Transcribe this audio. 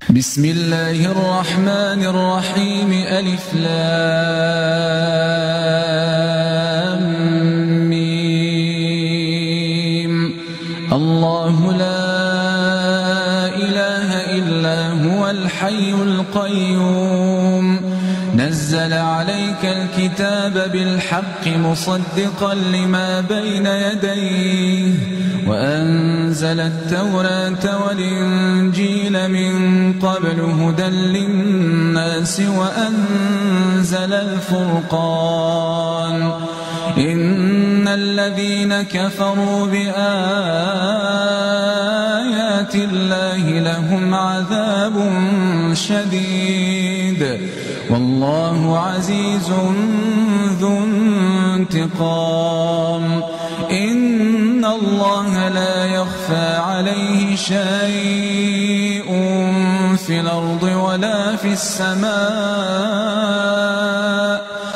بسم الله الرحمن الرحيم ألف لام ميم. الله لا إله إلا هو الحي القيوم نزل عليك الكتاب بالحق مصدقا لما بين يديه وأنزل التوراة والإنجيل من قبل هدى للناس وأنزل الفرقان إن الذين كفروا بآيات الله لهم عذاب شديد والله عزيز ذو انتقام. إن الله لا يخفى عليه شيء في الأرض ولا في السماء